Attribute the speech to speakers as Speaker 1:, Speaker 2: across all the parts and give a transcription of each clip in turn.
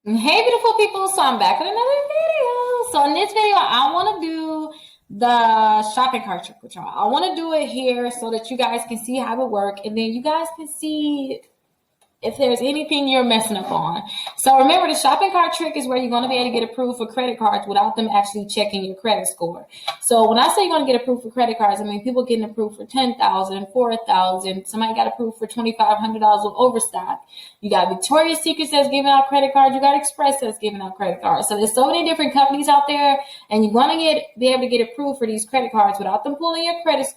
Speaker 1: Hey, beautiful people. So I'm back with another video. So in this video, I want to do the shopping cart trick with y'all. I want to do it here so that you guys can see how it works, and then you guys can see if there's anything you're messing up on. So remember, the shopping cart trick is where you're going to be able to get approved for credit cards without them actually checking your credit score. So when I say you're going to get approved for credit cards, I mean people getting approved for $10,000, $4,000. Somebody got approved for $2,500 with overstock. You got Victoria's Secret that's giving out credit cards. You got Express that's giving out credit cards. So there's so many different companies out there, and you're going to be able to get approved for these credit cards without them pulling your credit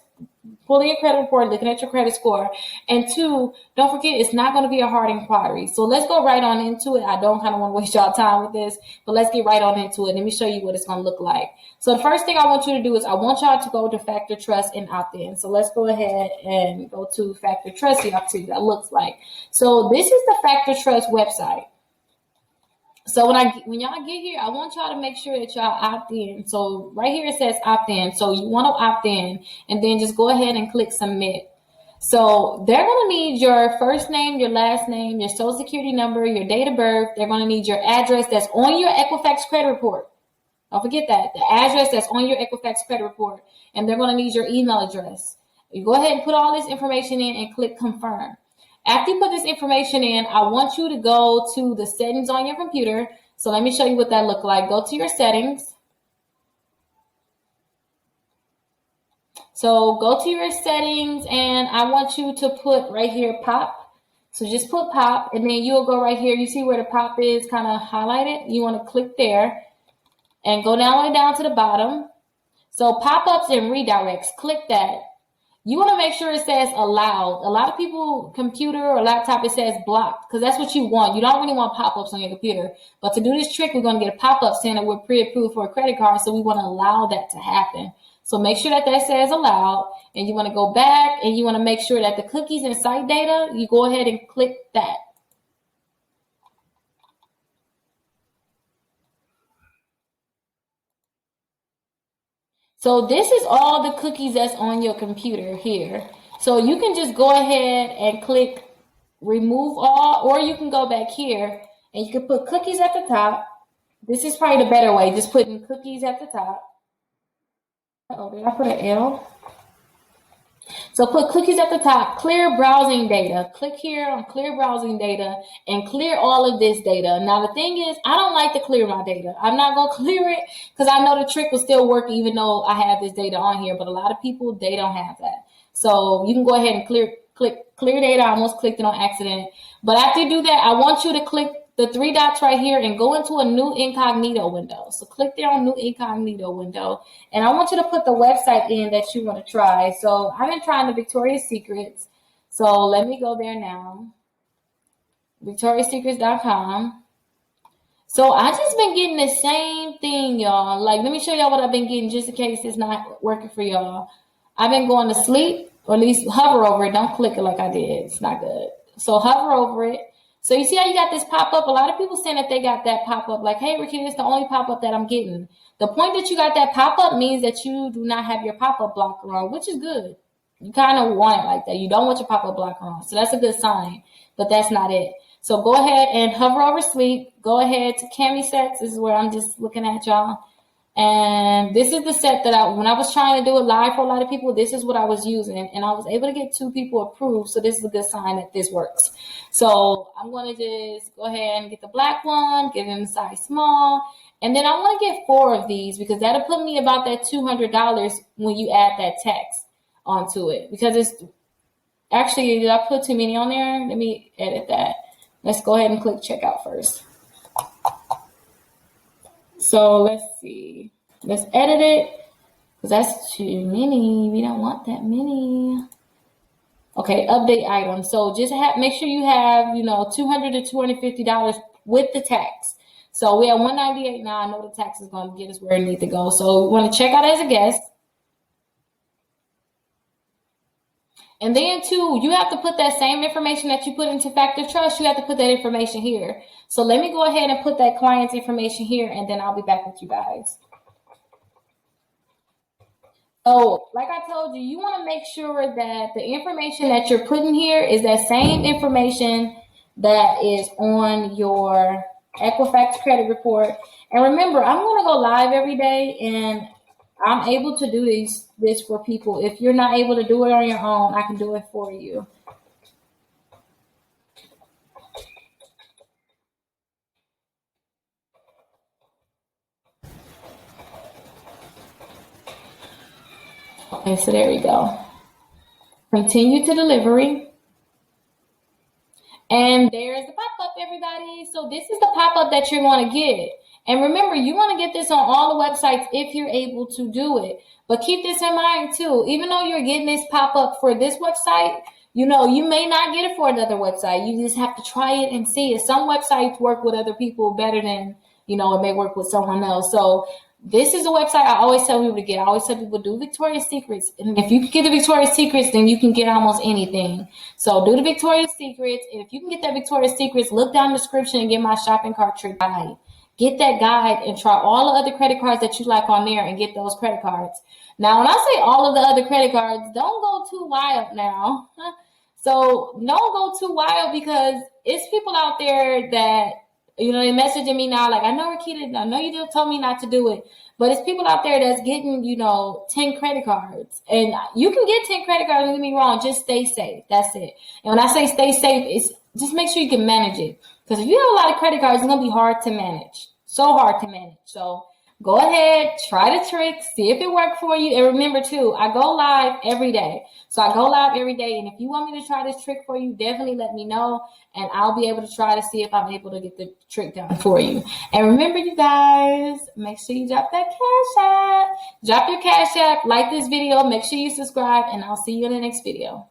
Speaker 1: report, looking at your credit score. And two, don't forget, it's not going to be a hard inquiry. So let's go right on into it. I don't kind of want to waste y'all time with this, but let's get right on into it. Let me show you what it's going to look like. So the first thing I want you to do is I want y'all to go to FactorTrust and opt in. So let's go ahead and go to FactorTrust. So y'all see what that looks like. So this is the FactorTrust website. So when y'all get here, I want y'all to make sure that y'all opt in. So right here it says opt in. So you want to opt in, and then just go ahead and click submit. So they're going to need your first name, your last name, your social security number, your date of birth. They're going to need your address that's on your Equifax credit report. Don't forget that. The address that's on your Equifax credit report. And they're going to need your email address. You go ahead and put all this information in and click confirm. After you put this information in, I want you to go to the settings on your computer. So let me show you what that looks like. Go to your settings. So go to your settings, and I want you to put right here pop. So just put pop, and then you'll go right here. You see where the pop is kind of highlighted? You want to click there and go down all the way down to the bottom. So pop-ups and redirects, click that. You want to make sure it says allowed. A lot of people, computer or laptop, it says blocked because that's what you want. You don't really want pop-ups on your computer. But to do this trick, we're going to get a pop-up saying that we're pre-approved for a credit card, so we want to allow that to happen. So make sure that says allowed, and you want to go back, and you want to make sure that the cookies and site data, you go ahead and click that. So this is all the cookies that's on your computer here. So you can just go ahead and click remove all, or you can go back here and you can put cookies at the top. This is probably the better way, just putting cookies at the top. Oh, did I put an L? So put cookies at the top, clear browsing data. Click here on clear browsing data and clear all of this data. Now, the thing is, I don't like to clear my data. I'm not going to clear it because I know the trick will still work even though I have this data on here. But a lot of people, they don't have that. So you can go ahead and click clear data. I almost clicked it on accident. But after you do that, I want you to click the three dots right here and go into a new incognito window. So click there on new incognito window. And I want you to put the website in that you want to try. So I've been trying the Victoria's Secrets. So let me go there now. VictoriaSecrets.com. So I just been getting the same thing, y'all. Like, let me show y'all what I've been getting just in case it's not working for y'all. I've been going to sleep, or at least hover over it. Don't click it like I did. It's not good. So hover over it. So you see how you got this pop-up? A lot of people saying that they got that pop-up. Like, hey, Rickita, it's the only pop-up that I'm getting. The point that you got that pop-up means that you do not have your pop-up blocker on, which is good. You kind of want it like that. You don't want your pop-up blocker on. So that's a good sign, but that's not it. So go ahead and hover over sleep. Go ahead to Cami Sets. This is where I'm just looking at y'all. And this is the set that when I was trying to do it live for a lot of people, this is what I was using. And I was able to get 2 people approved. So this is a good sign that this works. So I'm going to just go ahead and get the black one, get it in size small. And then I want to get 4 of these because that'll put me about that $200 when you add that tax onto it. Because it's actually, did I put too many on there? Let me edit that. Let's go ahead and click checkout first. So let's see. Let's edit it because that's too many. We don't want that many. Okay, update items. So just make sure you have, $200 to $250 with the tax. So we have $198 now. I know the tax is going to get us where it needs to go. So we want to check out as a guest. And then, too, you have to put that same information that you put into FactorTrust. You have to put that information here. So let me go ahead and put that client's information here, and then I'll be back with you guys. So, like I told you, you want to make sure that the information that you're putting here is that same information that is on your Equifax credit report. And remember, I'm going to go live every day, and I'm able to do this for people. If you're not able to do it on your own, I can do it for you. Okay, so there we go. Continue to delivery. And there's the pop-up, everybody. So this is the pop-up that you're going to get. And remember, you want to get this on all the websites if you're able to do it. But keep this in mind too. Even though you're getting this pop-up for this website, you may not get it for another website. You just have to try it and see it. Some websites work with other people better than, it may work with someone else. So this is a website I always tell people to get. I always tell people do Victoria's Secrets. And if you can get the Victoria's Secrets, then you can get almost anything. So do the Victoria's Secrets. And if you can get that Victoria's Secrets, look down the description and get my shopping cart trick guide. Get that guide and try all the other credit cards that you like on there and get those credit cards. Now, when I say all of the other credit cards, don't go too wild now. So don't go too wild, because it's people out there that, they're messaging me now like, I know, Rickita, I know you just told me not to do it. But it's people out there that's getting, 10 credit cards. And you can get 10 credit cards, don't get me wrong, just stay safe. That's it. And when I say stay safe, it's just make sure you can manage it. Because if you have a lot of credit cards, it's going to be hard to manage. So hard to manage. So go ahead, try the trick, see if it worked for you. And remember too, I go live every day. So I go live every day. And if you want me to try this trick for you, definitely let me know. And I'll be able to try to see if I'm able to get the trick done for you. And remember, you guys, make sure you drop that cash app. Drop your cash app, like this video, make sure you subscribe, and I'll see you in the next video.